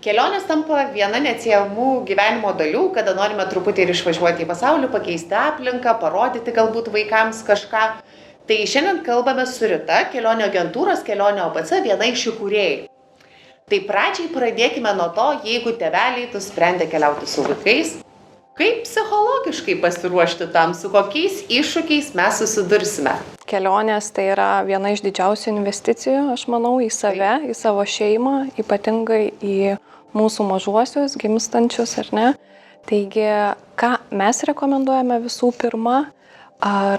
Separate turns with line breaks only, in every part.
Kelionės tampa viena neatsiejamų gyvenimo dalių, kada norime truputį ir išvažiuoti į pasaulį, pakeisti aplinką, parodyti galbūt vaikams kažką. Tai šiandien kalbame su Rita, kelionių agentūros Kelionė OBC, viena iš įkūrėjų. Tai pradžiai pradėkime nuo to, jeigu tėveliai nusprendė keliauti su vaikais, kaip psichologiškai pasiruošti tam, su kokiais iššūkiais mes susidursime.
Kelionės tai yra viena iš didžiausių investicijų, aš manau, į save, į savo šeimą, ypatingai į mūsų mažuosius, gimstančius, ar ne? Taigi, ką mes rekomenduojame visų pirma,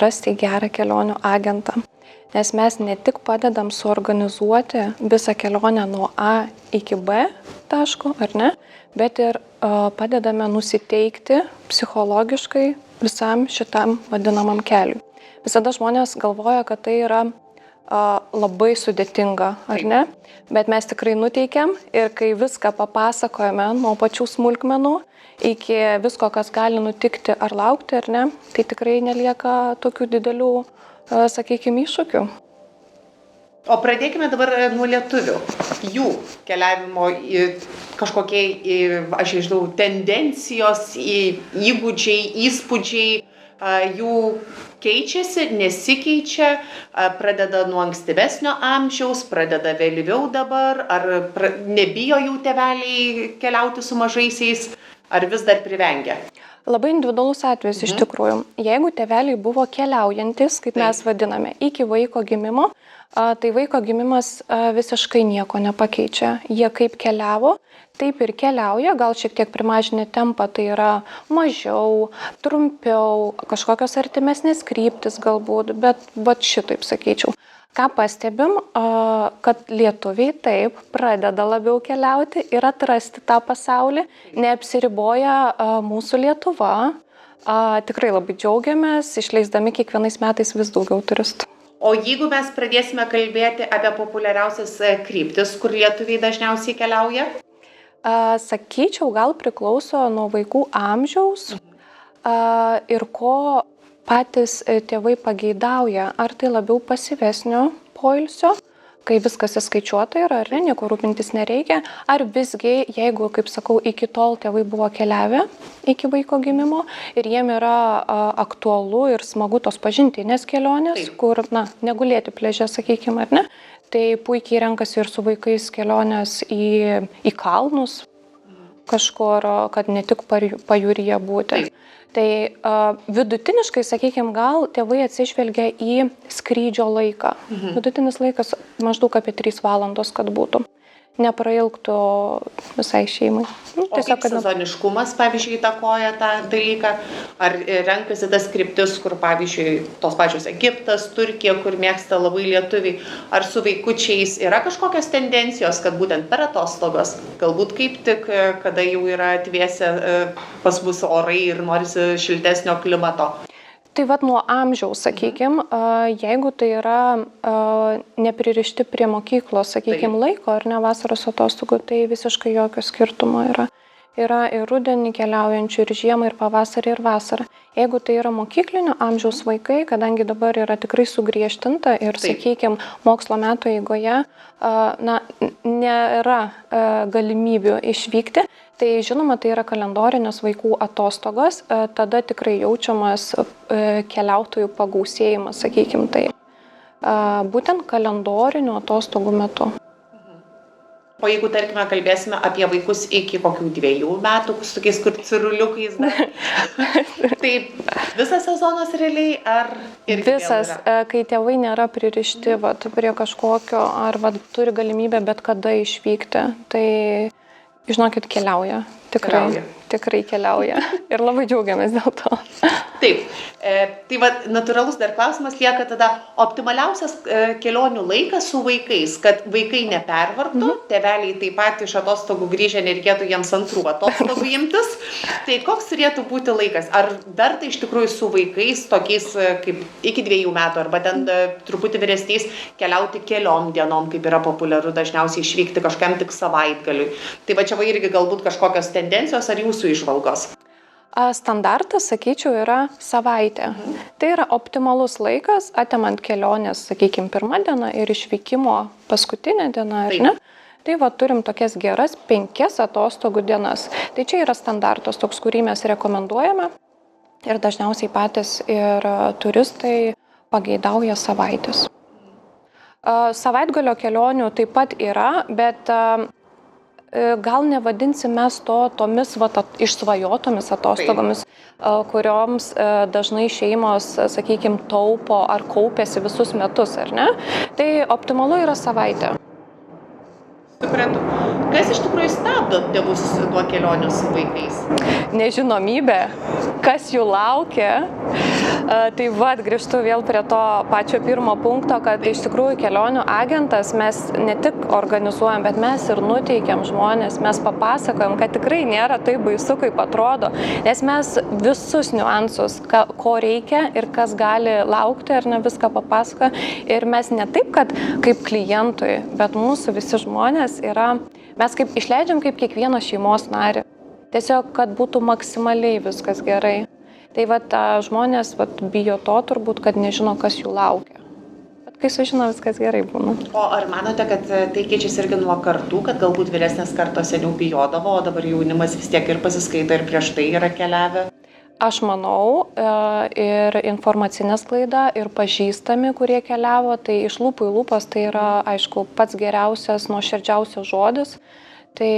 rasti gerą kelionių agentą. Nes mes ne tik padedam suorganizuoti visą kelionę nuo A iki B taško, ar ne? Bet ir padedame nusiteikti psichologiškai visam šitam vadinamam keliui. Visada žmonės galvoja, kad tai yra labai sudėtinga, ar ne? Bet mes tikrai nuteikiam ir kai viską papasakojame nuo pačių smulkmenų iki visko, kas gali nutikti ar laukti, ar ne, tai tikrai nelieka tokių didelių, sakykime, iššūkių.
O pradėkime dabar nuo lietuvių. Jų keliavimo kažkokie, aš nežinau, tendencijos, įgūdžiai, įspūdžiai, jų keičiasi, nesikeičia, pradeda nuo ankstyvesnio amžiaus, pradeda vėlyviau dabar, ar nebijo jų tėveliai keliauti su mažaisiais, ar vis dar privengia?
Labai individualus atvejis iš tikrųjų. Jeigu tėveliai buvo keliaujantis, kaip mes vadiname, iki vaiko gimimo, tai vaiko gimimas visiškai nieko nepakeičia. Jie kaip keliavo, taip ir keliauja, gal šiek tiek primažinę tempą, tai yra mažiau, trumpiau, kažkokios artimesnės kryptis galbūt, bet šitaip sakyčiau. Ką pastebim, kad lietuviai taip pradeda labiau keliauti ir atrasti tą pasaulį, neapsiriboja mūsų Lietuva. Tikrai labai džiaugiamės, išleisdami kiekvienais metais vis daugiau turistų.
O jeigu mes pradėsime kalbėti apie populiariausias kryptis, kur lietuviai dažniausiai keliauja?
Sakyčiau, gal priklauso nuo vaikų amžiaus ir ko patys tėvai pageidauja, ar tai labiau pasyvesnio poilsio, kai viskas įskaičiuota yra, ar ne, nieko rūpintis nereikia, ar visgi, jeigu, kaip sakau, iki tol tėvai buvo keliavę iki vaiko gimimo ir jiem yra aktualu ir smagu tos pažintinės kelionės, kur, negulėti pliaže, sakykime, ar ne, tai puikiai renkasi ir su vaikais kelionės į kalnus kažkur, kad ne tik pajūryje būti. Tai vidutiniškai, sakykime, gal tėvai atsižvelgia į skrydžio laiką. Vidutinis laikas maždaug apie 3 valandos, kad būtų. Neprailgtų visai šeimai.
O kaip sezoniškumas, pavyzdžiui, įtakoja tą dalyką? Ar renkasi tas kryptis, kur, pavyzdžiui, tos pačios Egiptas, Turkija, kur mėgsta labai lietuviai, ar su vaikučiais yra kažkokios tendencijos, kad būtent per atostogas, galbūt kaip tik, kada jau yra atvėsę pas mus orai ir norisi šiltesnio klimato?
Tai nuo amžiaus, sakykime, jeigu tai yra nepririšti prie mokyklos, sakykime, laiko ar ne vasaros atostogų, tai visiškai jokio skirtumo yra. Yra ir rudenį keliaujančių, ir žiemą, ir pavasarį, ir vasarą. Jeigu tai yra mokyklinio amžiaus vaikai, kadangi dabar yra tikrai sugriežtinta ir, sakykime, mokslo metų eigoje nėra galimybių išvykti, tai žinoma, tai yra kalendorinės vaikų atostogos, tada tikrai jaučiamas keliautojų pagausėjimas, sakykime tai. Būtent kalendorinių atostogų metu.
O jeigu, tarkime, kalbėsime apie vaikus iki kokių 2 metų, su tokiais kur ciruliukais dar, tai visas sezonas realiai ar irgi
visas, kai tėvai nėra pririšti prie kažkokio, ar turi galimybę bet kada išvykti, tai, žinokit, keliauja. Tikrai keliauja. Ir labai džiaugiamės dėl to.
Taip. Tai natūralus dar klausimas lieka tada optimaliausias kelionių laikas su vaikais, kad vaikai nepervartų, tėveliai taip pat iš atostogų grįžę nereikėtų jiems antrų atostogų imtis. Tai koks turėtų būti laikas? Ar verta iš tikrųjų su vaikais tokiais kaip iki 2 metų arba ten truputį vyresniais keliauti keliom dienom, kaip yra populiaru dažniausiai išvykti kažkam tik savaitgaliui? Tai čia irgi galbūt kažkokios tendencijos ar jūsų įžvalgos?
Standartas, sakyčiau, yra savaitė. Tai yra optimalus laikas, atimant kelionės, sakykime, 1 diena ir išvykimo paskutinė diena, ar ne? Tai va, turim tokias geras 5 atostogų dienas. Tai čia yra standartas toks, kurį mes rekomenduojame. Ir dažniausiai patys ir turistai pageidauja savaitės. Savaitgalio kelionių taip pat yra, bet gal nevadinsim mes tomis išsvajotomis atostogomis, kurioms dažnai šeimos, sakykime, taupo ar kaupiasi visus metus, ar ne? Tai optimalu yra savaitė.
Suprantu. Kas iš tikrųjų stabdo tėvus nuo kelionių su vaikais?
Nežinomybė, kas jų laukia. Tai va, grįžtu vėl prie to pačio pirmo punkto, kad iš tikrųjų kelionių agentas mes ne tik organizuojam, bet mes ir nuteikiam žmonės, mes papasakojam, kad tikrai nėra taip baisu, kaip atrodo, nes mes visus niuansus, ko reikia ir kas gali laukti, ar ne viską papasakoja. Ir mes ne taip, kad kaip klientui, bet mūsų visi žmonės yra, mes kaip išleidžiam kaip kiekvieną šeimos narį. Tiesiog, kad būtų maksimaliai viskas gerai. Tai žmonės bijo to turbūt, kad nežino, kas jų laukia. Bet kai sužino, viskas gerai būna.
O ar manote, kad tai keičiasi irgi nuo kartų, kad galbūt vyresnės kartos seniau bijodavo, o dabar jaunimas vis tiek ir pasiskaito ir prieš tai yra keliavę?
Aš manau, ir informacinė sklaida, ir pažįstami, kurie keliavo, tai iš lūpų į lūpas tai yra, aišku, pats geriausias, nuoširdžiausias žodis. Tai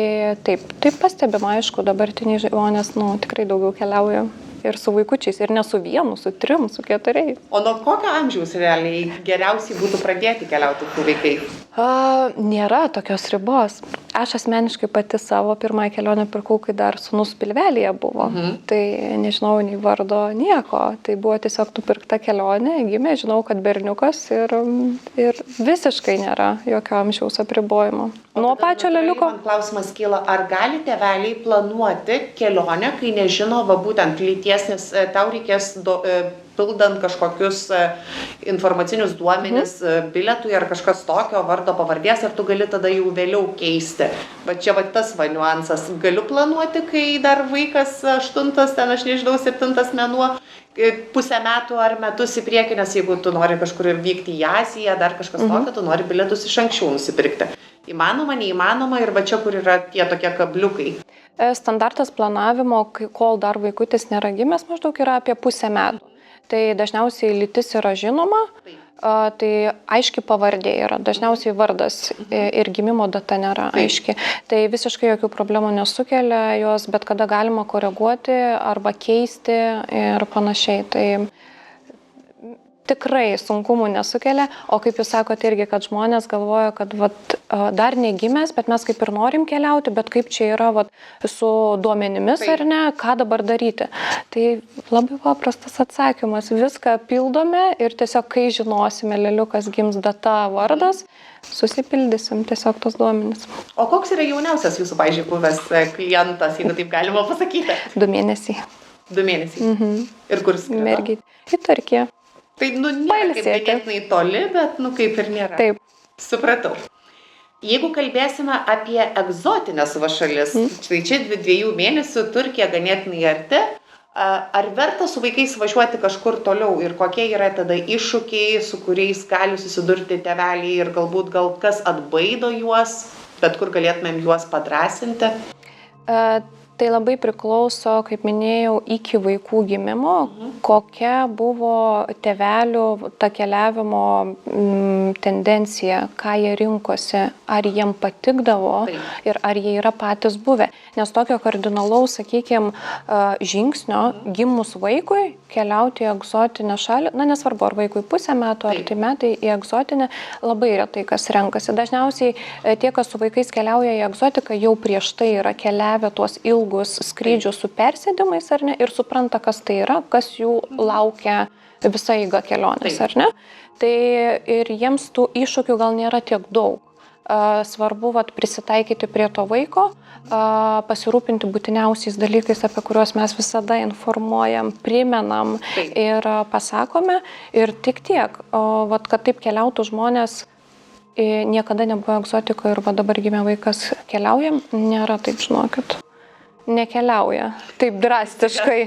taip pastebima, aišku, dabartiniai žmonės, tikrai daugiau keliauja. Ir su vaikučiais, ir ne su vienu, su 3, su 4.
O nuo kokio amžiaus realiai geriausiai būtų pradėti keliauti su vaikais?
Nėra tokios ribos. Aš asmeniškai pati savo pirmąją kelionę pirkau, kai dar sūnus pilvelėje buvo. Tai nežinau nei vardo, nieko. Tai buvo tiesiog nupirkta kelionė, gimė, žinau, kad berniukas ir visiškai nėra jokio amžiaus apribojimo. Nuo pačio leliuko.
Man klausimas kyla, ar gali tėveliai planuoti kelionę, kai nežino, būtent lyties, nes tau reikės pildant kažkokius informacinius duomenis bilietui ar kažkas tokio, vardo pavardės, ar tu gali tada jau vėliau keisti. Bet čia tas niuansas. Galiu planuoti, kai dar vaikas 8, ten aš nežinau, 7 mėnuo, pusę metų ar metus į priekį, nes jeigu tu nori kažkur vykti į Aziją, dar kažkas tokio, tu nori bilietus iš anksčiau nusipirkti. Įmanoma, neįmanoma ir va čia, kur yra tie tokie kabliukai.
Standartas planavimo, kol dar vaikutis nėra gimęs, maždaug yra apie pusę metų. Tai dažniausiai lytis yra žinoma, tai aiški pavardė yra, dažniausiai vardas ir gimimo data nėra aiški. Tai visiškai jokių problemų nesukelia, jos bet kada galima koreguoti arba keisti ir panašiai. Tai tikrai sunkumų nesukelia, o kaip jūs sakote irgi, kad žmonės galvoja, kad dar negimęs, bet mes kaip ir norim keliauti, bet kaip čia yra su duomenimis ar ne, ką dabar daryti. Tai labai paprastas atsakymas, viską pildome ir tiesiog kai žinosime, leliukas gims data, vardas, susipildysim tiesiog tos duomenis.
O koks yra jauniausias jūsų, pavyzdžiui, buvęs klientas, jeigu taip galima pasakyti?
2 mėnesiai.
2 mėnesiai. Ir kur skrido?
Mergytė. Į Turkiją.
Tai nėra kaip ganėtinai toli, bet kaip ir nėra.
Taip.
Supratau. Jeigu kalbėsime apie egzotinės šalis, tai čia 2 mėnesių Turkija ganėtinai arti, ar verta su vaikais važiuoti kažkur toliau ir kokie yra tada iššūkiai, su kuriais gali susidurti tėveliai ir galbūt kas atbaido juos, bet kur galėtumėm juos padrąsinti?
Tai labai priklauso, kaip minėjau, iki vaikų gimimo, kokia buvo tėvelių ta keliavimo tendencija, ką jie rinkosi, ar jiem patikdavo ir ar jie yra patys buvę. Nes tokio kardinalaus, sakykime, žingsnio gimus vaikui keliauti į egzotinę šalį, nesvarbu, ar vaikui pusę metų, ar tai metai į egzotinę, labai retai kas renkasi. Dažniausiai tie, kas su vaikais keliauja į egzotiką, jau prieš tai yra keliavę tuos ilgus skrydžius su persėdimais, ar ne, ir supranta, kas tai yra, kas jų laukia visą eigą kelionės, ar ne. Tai ir jiems tų iššūkių gal nėra tiek daug. Svarbu prisitaikyti prie to vaiko, pasirūpinti būtiniausiais dalykais, apie kuriuos mes visada informuojam, primenam ir pasakome. Ir tik tiek, kad taip keliautų žmonės, niekada nebuvo egzotikoje ir dabar gimė vaikas, keliaujam, nėra taip, žinokit. nekeliauja taip drastiškai.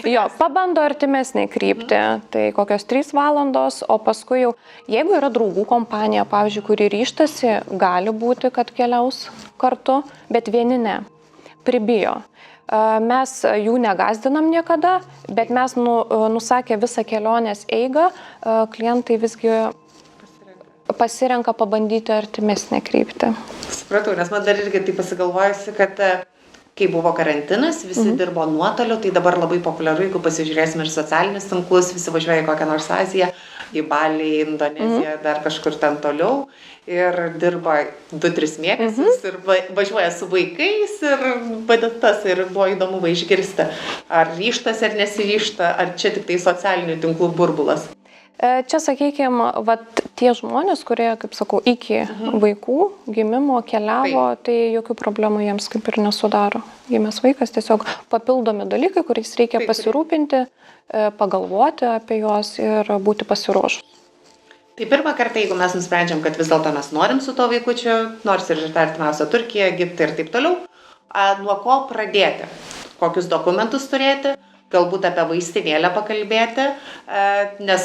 Jo, pabando artimesnį kryptį, tai kokios 3 valandos, o paskui jau, jeigu yra draugų kompanija, pavyzdžiui, kuri ryštasi, gali būti, kad keliaus kartu, bet vieni ne, pribijo. Mes jų negazdinam niekada, bet mes nusakę visą kelionės eigą, klientai visgi pasirenka pabandyti artimesnę kryptį.
Supratau, nes man dar irgi tai pasigalvojusi, kad kai buvo karantinas, visi dirbo nuotoliu, tai dabar labai populiaru, jeigu pasižiūrėsime ir socialinius tinklus, visi važiuoja į kokią nors Aziją, į Balį, į Indoneziją, dar kažkur ten toliau ir dirba 2-3 mėnesius ir važiuoja su vaikais ir tas ir buvo įdomu išgirsti, ar ryštas ar nesiryšta, ar čia tik tai socialinių tinklų burbulas.
Čia, sakykime, tie žmonės, kurie, kaip sakau, iki vaikų gimimo keliavo, tai jokių problemų jiems kaip ir nesudaro. Gimęs vaikas tiesiog papildomi dalykai, kuriais reikia pasirūpinti, pagalvoti apie juos ir būti pasiruošus.
Tai pirmą kartą, jeigu mes nusprendžiam, kad vis dėlto mes norim su to vaikučiu, nors ir artimiausia Turkija, Egiptą ir taip toliau, nuo ko pradėti, kokius dokumentus turėti, galbūt apie vaistinėlę pakalbėti, nes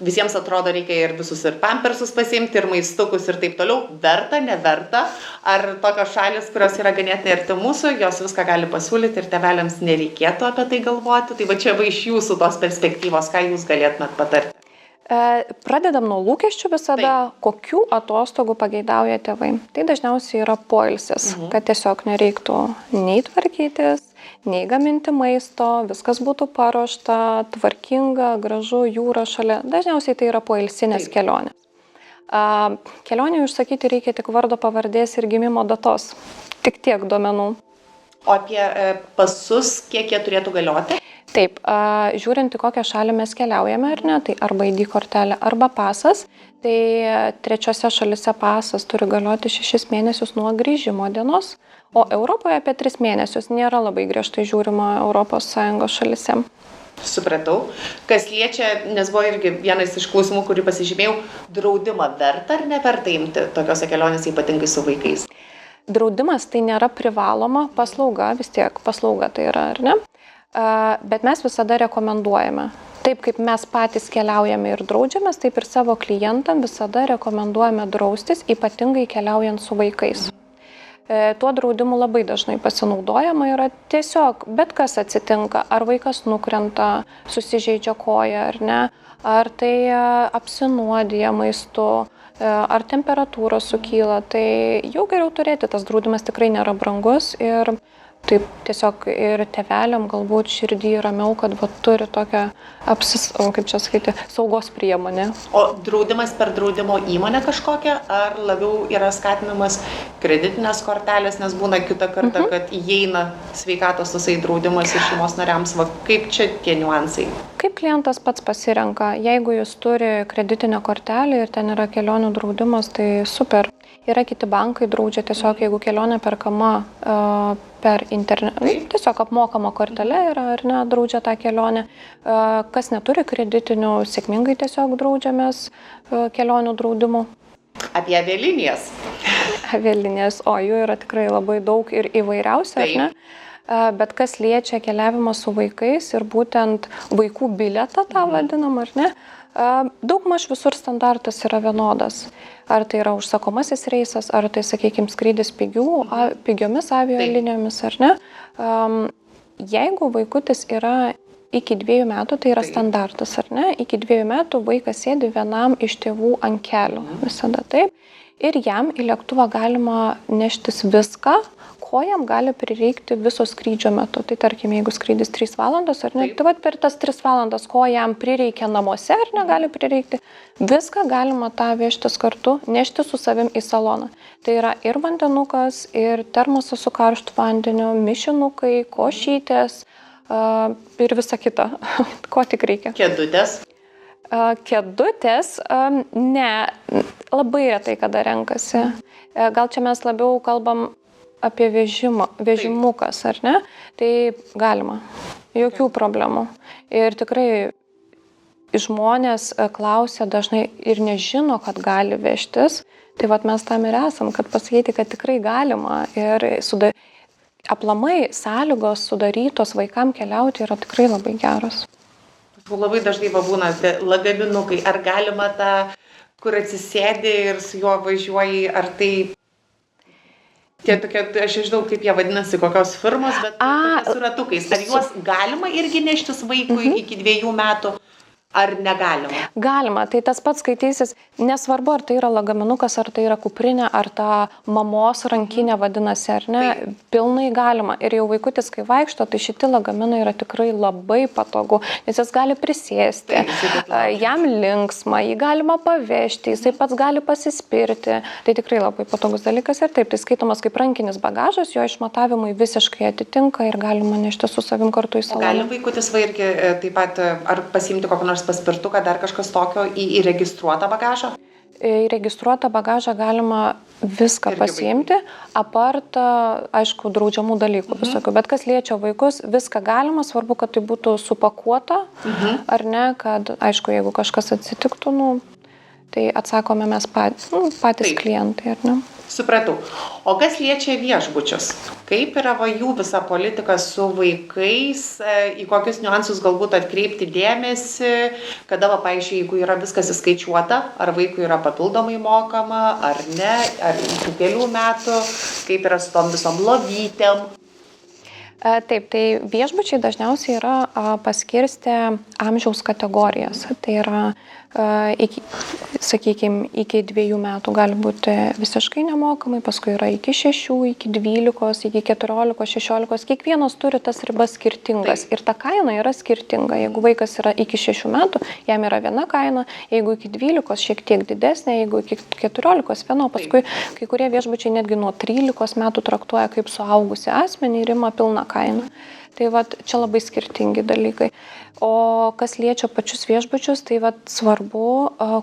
visiems atrodo reikia ir visus ir pampersus pasiimti, ir maistukus ir taip toliau, verta, neverta, ar tokios šalis, kurios yra ganėtinai arti mūsų, jos viską gali pasiūlyti ir tėveliams nereikėtų apie tai galvoti, tai va čia va iš jūsų tos perspektyvos, ką jūs galėtumėt patarti?
Pradedam nuo lūkesčių visada, kokių atostogų pageidauja tėvai. Tai dažniausiai yra poilsis, kad tiesiog nereiktų nei tvarkytis, nei gaminti maisto, viskas būtų paruošta, tvarkinga, gražu, jūra šalia. Dažniausiai tai yra poilsinės kelionės. Kelionėje užsakyti reikia tik vardo, pavardės ir gimimo datos. Tik tiek duomenų.
O apie pasus, kiek jie turėtų galioti?
Taip, žiūrint į kokią šalį mes keliaujame ar ne, tai arba ID kortelė, arba pasas, tai trečiose šalise pasas turi galioti 6 mėnesius nuo grįžimo dienos, o Europoje apie 3 mėnesius, nėra labai griežtai žiūrima ES šalise.
Supratau. Kas liečia, nes buvo irgi vienas iš klausimų, kurį pasižymėjau, draudimą verta ar neverta imti tokiose kelionėse, ypatingai su vaikais?
Draudimas tai nėra privaloma paslauga, vis tiek paslauga tai yra, ar ne? Bet mes visada rekomenduojame. Taip kaip mes patys keliaujame ir draudžiamės, taip ir savo klientam visada rekomenduojame draustis, ypatingai keliaujant su vaikais. Tuo draudimu labai dažnai pasinaudojama yra tiesiog, bet kas atsitinka, ar vaikas nukrenta, susižeidžia koją ar ne, ar tai apsinuodija maistu, ar temperatūra sukyla, tai jau geriau turėti, tas draudimas tikrai nėra brangus ir taip tiesiog ir tėveliam galbūt širdį ramiau, kad turi tokią saugos priemonę.
O draudimas per draudimo įmonę kažkokią, ar labiau yra skatinamas kreditinės kortelės, nes būna kitą kartą, kad įeina sveikatos tasai draudimas ir šeimos nariams, kaip čia tie niuansai?
Kaip klientas pats pasirenka, jeigu jis turi kreditinę kortelę ir ten yra kelionių draudimas, tai super. Yra kiti bankai draudžia tiesiog, jeigu kelionė perkama per internetą, tiesiog apmokama kortelė yra ar ne, draudžia tą kelionę. Kas neturi kreditinių, sėkmingai tiesiog draudžiamės kelionių draudimu.
Apie avialinijas.
Avialinijas, o jų yra tikrai labai daug ir įvairiausia, ar ne? Bet kas liečia keliavimą su vaikais ir būtent vaikų bilietą tą vadinam, ar ne? Daugmaž visur standartas yra vienodas. Ar tai yra užsakomasis reisas, ar tai, sakykime, skrydis pigiomis avialinijomis, ar ne. Jeigu vaikutis yra iki 2 metų, tai yra standartas, ar ne. Iki 2 metų vaikas sėdi vienam iš tėvų ant kelių, visada taip. Ir jam į lėktuvą galima neštis viską, ko jam gali prireikti viso skrydžio metu. Tai tarkim, jeigu skrydis 3 valandos, ar ne, tai per tas 3 valandas, ko jam prireikia namuose, ar negali prireikti, viską galima tą vežtis kartu, nešti su savim į saloną. Tai yra ir vandenukas, ir termosas su karštu vandeniu, mišinukai, košytės ir visa kita, ko tik reikia.
Kėdutės?
Kėdutės, ne, labai retai kada renkasi. Gal čia mes labiau kalbam apie vežimukas, ar ne? Tai galima, jokių problemų. Ir tikrai žmonės klausia dažnai ir nežino, kad gali vežtis. Tai mes tam ir esam, kad pasakyti, kad tikrai galima. Ir aplamai sąlygos sudarytos vaikam keliauti yra tikrai labai geros.
Labai dažnai būna lagaminukai, ar galima tą, kur atsisėdi ir su juo važiuoji, ar tai tie tokie, aš žinau, kaip jie vadinasi, kokios firmos, bet tokie su ratukais. Ar juos galima irgi neštis vaikui iki 2 metų? Ar negalima?
Galima, tai tas pats skaitysis, nesvarbu, ar tai yra lagaminukas, ar tai yra kuprinė, ar ta mamos rankinė vadinasi, ar ne, pilnai galima. Ir jau vaikutis, kai vaikšto, tai šitie lagaminai yra tikrai labai patogu, nes jis gali prisėsti, jam linksma, jį galima pavežti, jisai pats gali pasispirti. Tai tikrai labai patogus dalykas ir taip, tai skaitomas kaip rankinis bagažas, jo išmatavimai visiškai atitinka ir galima nešti su savim kartu į saloną.
Gali vaikutis irgi taip pat, ar pasiimti kokį nors paspirtuką, dar kažkas tokio į registruotą bagažą?
Į registruotą bagažą galima viską pasiimti, apart, aišku, draudžiamų dalykų visokių, bet kas liečia vaikus, viską galima, svarbu, kad tai būtų supakuota, ar ne, kad, aišku, jeigu kažkas atsitiktų, tai atsakome mes patys klientai, ar ne?
Supratau. O kas liečia viešbučius? Kaip yra jų visa politika su vaikais, į kokius niuansus galbūt atkreipti dėmesį, kada, pavyzdžiui, jeigu yra viskas įskaičiuota, ar vaikui yra papildomai mokama, ar ne, ar iki kelių metų, kaip yra su tom visom lovytėm?
Taip, tai viešbučiai dažniausiai yra paskirstę amžiaus kategorijas. Tai yra, sakykime, iki 2 metų gali būti visiškai nemokamai, paskui yra iki 6, iki 12, iki 14, 16. Kiekvienas turi tas ribas skirtingas ir ta kaina yra skirtinga. Jeigu vaikas yra iki 6 metų, jam yra viena kaina, jeigu iki 12 šiek tiek didesnė, jeigu iki 14 viena, paskui kai kurie viešbučiai netgi nuo 13 metų traktuoja kaip suaugusi asmenį ir ima pilną kainą. Tai čia labai skirtingi dalykai. O kas liečia pačius viešbučius, tai svarbu,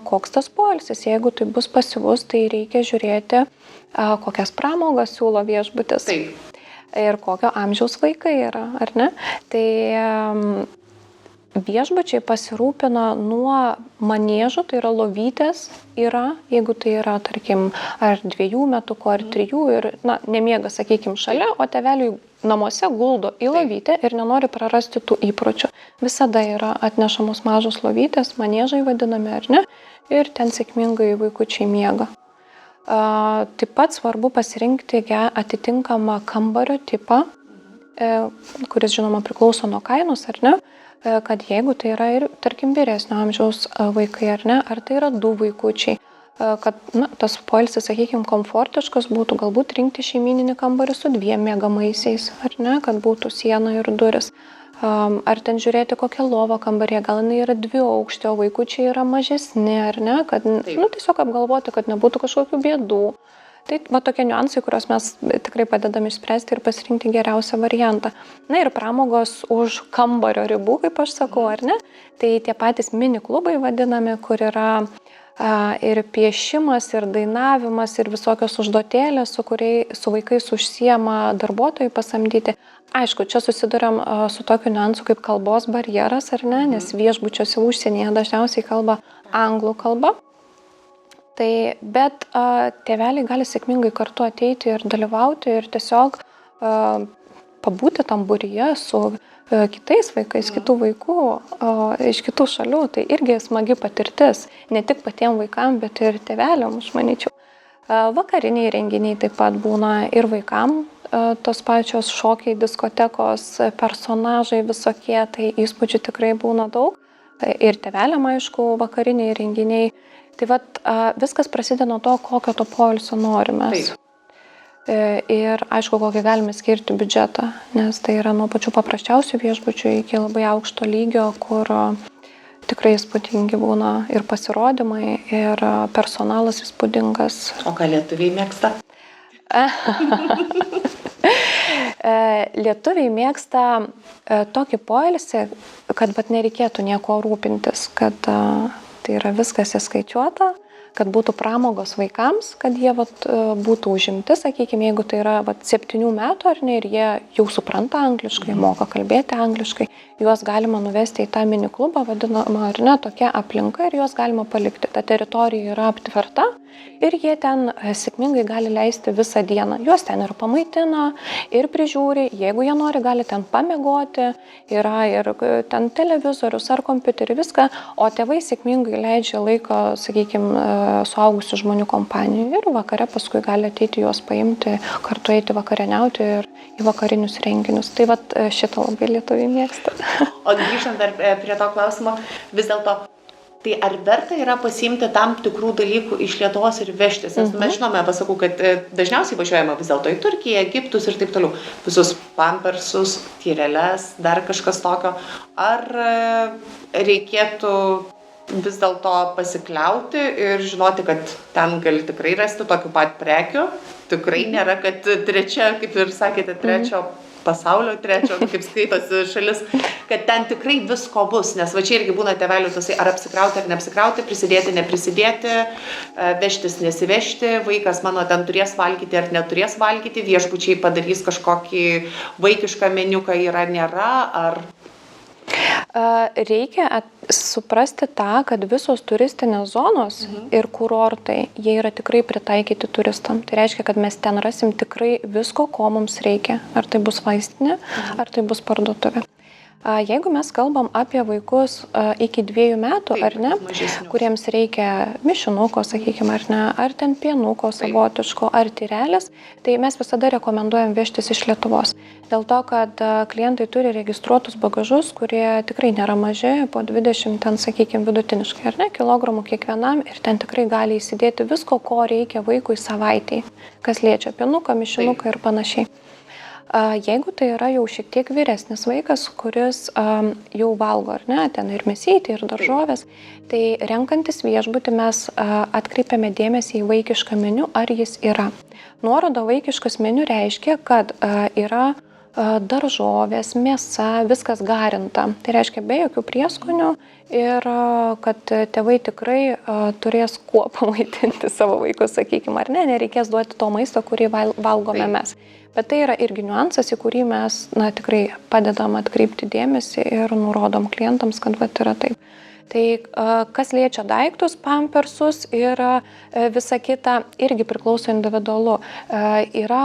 koks tas poilsis. Jeigu tai bus pasyvus, tai reikia žiūrėti, kokias pramogas siūlo viešbutis.
Taip.
Ir kokio amžiaus vaikai yra, ar ne? Tai viešbučiai pasirūpina nuo maniežų, tai yra lovytės yra, jeigu tai yra, tarkim, ar 2 metukų, ar 3 ir, nemiega, sakykime, šalia, o tėveliui namuose guldo į lovytę ir nenori prarasti tų įpročių. Visada yra atnešamos mažos lovytės, maniežai vadinami, ar ne, ir ten sėkmingai vaikučiai miega. Taip pat svarbu pasirinkti atitinkamą kambario tipą, kuris, žinoma, priklauso nuo kainos, ar ne, kad jeigu tai yra ir, tarkim, vyresnio amžiaus vaikai, ar ne, ar tai yra 2 vaikučiai, kad tas poilsis, sakykime, komfortiškas būtų, galbūt rinkti šeimyninį kambarį su 2 miegamaisiais, ar ne, kad būtų siena ir duris. Ar ten žiūrėti kokią lovą kambarė, gal jinai yra 2 aukštė, o vaikučiai yra mažesni, ar ne, kad tiesiog apgalvoti, kad nebūtų kažkokių bėdų. Tai tokie niuansai, kuriuos mes tikrai padedame išspręsti ir pasirinkti geriausią variantą. Na ir pramogos už kambario ribų, kaip aš sakau, ar ne? Tai tie patys mini klubai vadinami, kur yra ir piešimas, ir dainavimas, ir visokios užduotėlės, su vaikais užsiema darbuotojai pasamdyti. Aišku, čia susiduriam su tokiu niuansu kaip kalbos barjeras, ar ne? Nes viešbučiuose užsienyje dažniausiai kalba anglų kalba. Bet tėveliai gali sėkmingai kartu ateiti ir dalyvauti ir tiesiog pabūti tam būryje su kitais vaikais, kitų vaikų iš kitų šalių. Tai irgi smagi patirtis, ne tik patiems vaikams, bet ir tėveliam, aš manyčiau. Vakariniai renginiai taip pat būna ir vaikam, tos pačios šokiai, diskotekos, personažai visokie, tai įspūdžių tikrai būna daug. Ir tėveliam, aišku, vakariniai renginiai. Tai viskas prasideda nuo to, kokio to poilsio norime. Ir aišku, kokį galime skirti biudžetą, nes tai yra nuo pačių paprasčiausių viešbučių iki labai aukšto lygio, kur tikrai įspūdingi būna ir pasirodymai, ir personalas įspūdingas.
O ką lietuviai mėgsta?
Lietuviai mėgsta tokį poilsį, kad nereikėtų nieko rūpintis, kad tai yra viskas įskaičiuota, kad būtų pramogos vaikams, kad jie būtų užimti, sakykime, jeigu tai yra 7 metų ar ne, ir jie jau supranta angliškai, moka kalbėti angliškai, juos galima nuvesti į tą mini klubą, vadinamą ar ne, tokia aplinka, ir juos galima palikti. Ta teritorija yra aptverta ir jie ten sėkmingai gali leisti visą dieną. Juos ten ir pamaitina, ir prižiūri, jeigu jie nori, gali ten pamiegoti, yra ir ten televizorius ar kompiuterį, viską, o tėvai sėkmingai leidžia laiko, sakykime, suaugusių žmonių kompanijoje ir vakare paskui gali ateiti juos paimti, kartu eiti vakarieniauti ir į vakarinius renginius. Tai šitą labai lietuviai mėgsta.
O grįžtant dar prie to klausimo, vis dėlto, tai ar verta yra pasiimti tam tikrų dalykų iš Lietuvos ir vežtis? Nes mes žinome, pasakau, kad dažniausiai važiuojama vis dėlto į Turkiją, Egiptus ir taip toliau. Visus pampersus, tyreles, dar kažkas tokio. Ar reikėtų vis dėlto pasikliauti ir žinoti, kad ten gali tikrai rasti tokių pat prekių? Tikrai nėra, kad trečia, kaip ir sakėte, trečio pasaulio, trečio, kaip skaitosi šalis, kad ten tikrai visko bus, nes va čia irgi būna tėvelių tasai, ar apsikrauti ar neapsikrauti, prisidėti, neprisidėti, vežtis, nesivežti, vaikas mano ten turės valgyti ar neturės valgyti, viešbučiai padarys kažkokį vaikišką meniuką, yra, nėra, ar...
Reikia suprasti tą, kad visos turistinės zonos ir kurortai, jie yra tikrai pritaikyti turistam. Tai reiškia, kad mes ten rasim tikrai visko, ko mums reikia. Ar tai bus vaistinė, ar tai bus parduotuvė. Jeigu mes kalbam apie vaikus iki 2 metų, ar ne, kuriems reikia mišinuko, sakykime, ar ne, ar ten pienuko savotiško, ar tyrelės, tai mes visada rekomenduojam vežtis iš Lietuvos. Dėl to, kad klientai turi registruotus bagažus, kurie tikrai nėra maži, po 20, ten, sakykime, vidutiniškai, ar ne, kilogramų kiekvienam, ir ten tikrai gali įsidėti visko, ko reikia vaikui savaitei, kas liečia pienuką, mišinuką ir panašiai. Jeigu tai yra jau šiek tiek vyresnis vaikas, kuris jau valgo, ar ne, ten ir mėsytį, ir daržovės, tai renkantis viešbutį mes atkreipiame dėmesį į vaikišką meniu, ar jis yra. Nuoroda vaikiškas meniu reiškia, kad yra daržovės, mėsa, viskas garinta. Tai reiškia be jokių prieskonių ir kad tėvai tikrai turės kuo pamaitinti savo vaikus, sakykime, ar ne, nereikės duoti to maisto, kurį valgome mes. Bet tai yra irgi niuansas, į kurį mes tikrai padedam atkreipti dėmesį ir nurodom klientams, kad yra taip. Tai kas liečia daiktus, pampersus ir visa kita, irgi priklauso individualu. Yra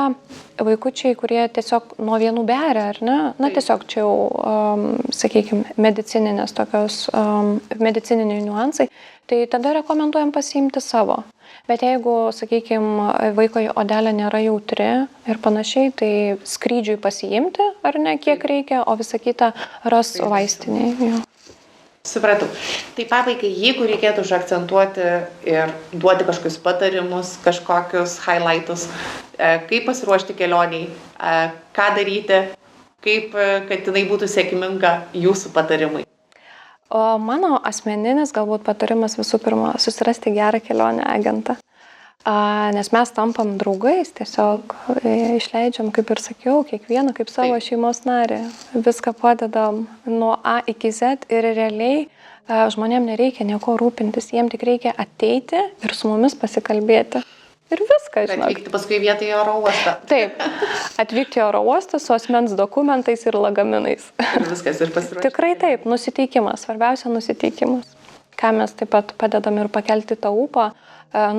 vaikučiai, kurie tiesiog nuo vienų beria, ar ne? Na, tiesiog čia jau, sakykime, medicininės tokios, medicininiai niuansai. Tai tada rekomenduojam pasiimti savo. Bet jeigu, sakykime, vaiko odelė nėra jautri ir panašiai, tai skrydžiui pasiimti, ar ne, kiek reikia, o visą kitą ras vaistinėje.
Supratau. Tai pabaigai, jeigu reikėtų užakcentuoti ir duoti kažkokius patarimus, kažkokius highlightus, kaip pasiruošti kelioniai, ką daryti, kaip, kad jinai būtų sėkminga, jūsų patarimai.
O mano asmeninis galbūt patarimas visų pirma, susirasti gerą kelionę agentą. Nes mes tampam draugais, tiesiog išleidžiam, kaip ir sakiau, kiekvieną kaip savo šeimos narį. Viską padedam nuo A iki Z ir realiai žmonėm nereikia nieko rūpintis, jiem tik reikia ateiti ir su mumis pasikalbėti. Ir viską, žinok.
Atvykti paskui vietą į oro uostą.
Taip, atvykti į oro uostą su asmens dokumentais ir lagaminais.
Ir viskas, ir pasiruošti.
Tikrai taip, nusiteikimas, svarbiausia nusiteikimas. Ką mes taip pat padedam ir pakelti tą ūpą,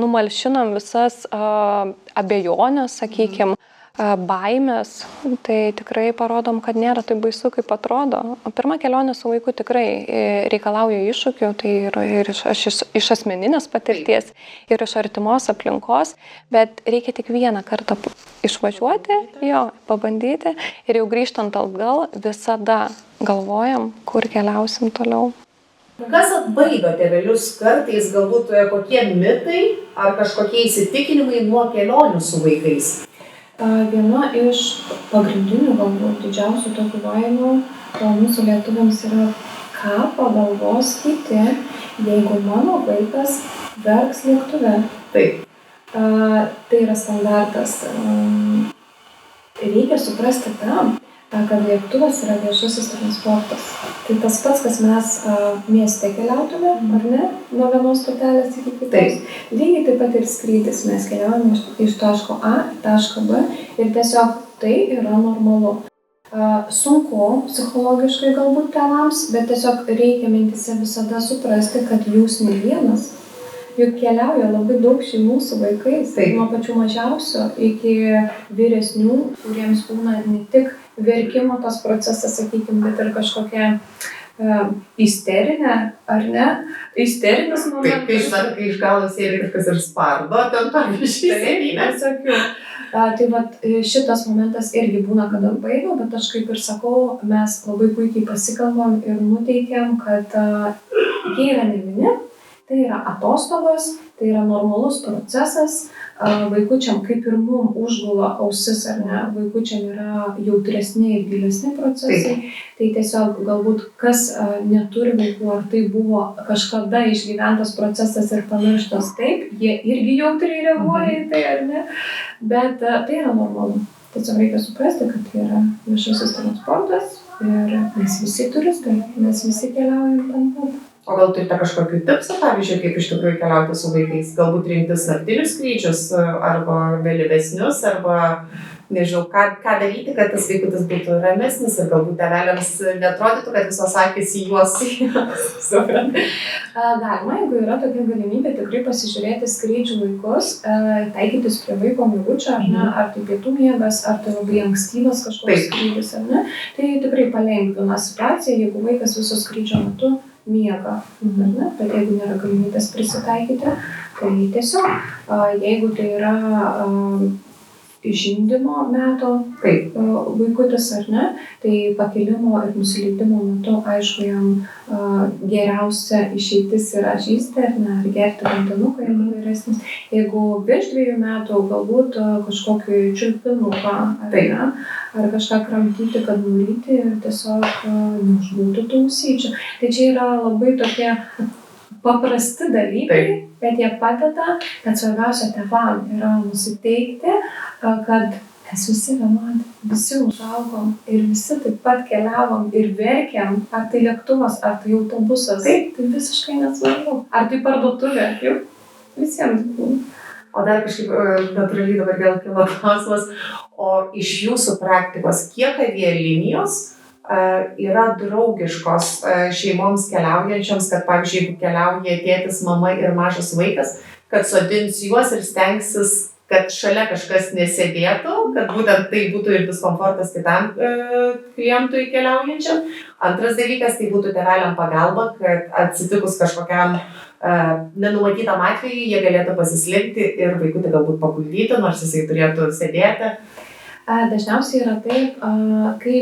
numalšinam visas abejonės, sakykime, baimės, tai tikrai parodom, kad nėra taip baisu, kaip atrodo. Pirma kelionė su vaiku tikrai reikalauja iššūkių, tai ir iš asmeninės patirties, ir iš artimos aplinkos, bet reikia tik vieną kartą išvažiuoti, pabandyti ir jau grįžtant atgal visada galvojam, kur keliausim toliau.
Kas atbaido tėvelius kartais, galbūt kokie mitai ar kažkokie įsitikinimai nuo kelionių su vaikais?
Viena iš pagrindinių, galbūt didžiausių tokių baimių mūsų lietuviams yra, ką pagalvos kiti, jeigu mano vaikas verks lėktuve.
Taip.
Tai yra standartas. Reikia suprasti tą, kad lėktuvas yra viešasis transportas. Tai tas pats, kas mes mieste keliautume, ar ne, nuo vienos stotelės iki kitos. Lygiai taip pat ir skrydis. Mes keliaujame iš taško A į tašką B ir tiesiog tai yra normalu. Sunku psichologiškai galbūt tėvams, bet tiesiog reikia mintyse visada suprasti, kad jūs ne vienas. Juk keliauja labai daug šeimų su vaikais, nuo pačių mažiausių iki vyresnių, kuriems būna ne tik verkimo tas procesas, sakykime, bet ir kažkokia isterinė, ar ne? Isterinis momentas.
Taip, kai iš galo sėdi kažkas ir spardo, ten pavyzdžiui.
Tai vat šitas momentas irgi būna, kada baigiau, bet aš kaip ir sakau, mes labai puikiai pasikalbam ir nuteikiam, kad jie yra ne vieni. Tai yra atostogos, tai yra normalus procesas, vaikučiam kaip ir mum užgula ausis, ar ne, vaikučiam yra jautresni ir gilesni procesai, tai tiesiog galbūt kas neturi vaikų, ar tai buvo kažkada išgyventas procesas ir pamirštas, taip, jie irgi jautriai reaguoja į tai, ar ne, bet tai yra normalu. Tiesiog reikia suprasti, kad tai yra viešasis transportas ir mes visi turistai, mes visi keliaujam ten pat.
O gal turite kažkokių tipsų, pavyzdžiui, kaip iš tikrųjų keliauti su vaikais? Galbūt rinktis naktinius skrydžius arba vėlyvesnius, arba nežinau, ką daryti, kad tas vaikutis būtų ramesnis ir galbūt tėveliams neatrodytų, kad visos akys į juos.
Galima, jeigu yra tokia galimybė, tikrai pasižiūrėti skrydžių laikus, taikytis prie vaiko miegučio, ar ne, ar tai pietų miegas, ar tai labai ankstyvas kažkoks skrydis, ar ne. Tai tikrai palengvina situaciją, jeigu vaikas viso skrydžio metu miega, ne? Bet jeigu nėra galimybės prisitaikyti, tai tiesiog, jeigu tai yra žindymo meto vaikutis, ar ne, tai pakilimo ir nusileidimo metu, aišku, jam geriausia išeitis yra žįsti, ar ne, ar gerti vandenuką, jeigu vyresnis. Jeigu virš 2 metų, galbūt kažkokį čiulpinuką, ar ne, ar kažką kramtyti, kad nulyti ir tiesiog neužgultų tų ausyčių. Tai čia yra labai tokie paprasti dalykai, bet jie padeda, bet svarbiausia tėvam yra nusiteikti, kad mes visi vienodi, visi užaugom ir visi taip pat keliavom ir verkiam, ar tai lėktuvas, ar tai autobusas, tai visiškai nesvarbu, ar tai parduotuvė, jau visiems buvo.
O dar kažkaip natūraliai dabar vėl kilo klausimas, o iš jūsų praktikos kiek avialinijos yra draugiškos šeimoms keliaujančioms, kad pavyzdžiui, jeigu keliauja tėtis, mama ir mažas vaikas, kad sodins juos ir stengsis, kad šalia kažkas nesėdėtų, kad būtent tai būtų ir diskomfortas kitam klientui keliaujančiam. Antras dalykas, tai būtų tėveliam pagalba, kad atsitikus kažkokiam nenumatytam atveju, jie galėtų pasislinkti ir vaikutį galbūt paguldyti, nors jisai turėtų sėdėti.
Dažniausiai yra taip, kai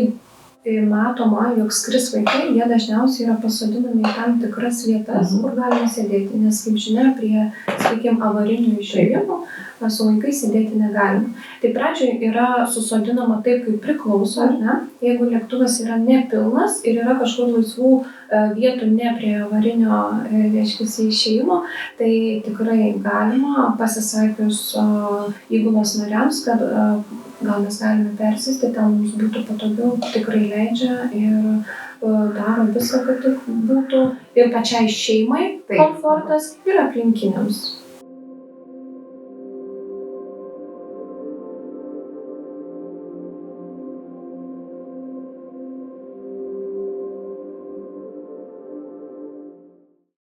matoma, jog skris vaikai, jie dažniausiai yra pasodinami į tam tikras vietas, kur galima sėdėti, nes, kaip žinia, prie, sakykime, avarinių išėjimų su vaikais sėdėti negalima. Tai pradžioj yra susodinama taip, kaip priklauso, ar ne? Jeigu lėktuvas yra nepilnas ir yra kažkur laisvų vietų ne prie avarinio, reiškiasi, išėjimo, tai tikrai galima pasisakius įgulos nariams, kad gal mes galime persėsti, ten mums būtų patogiau, tikrai leidžia ir daro viską, kad tik būtų ir pačiai šeimai komfortas ir aplinkiniams.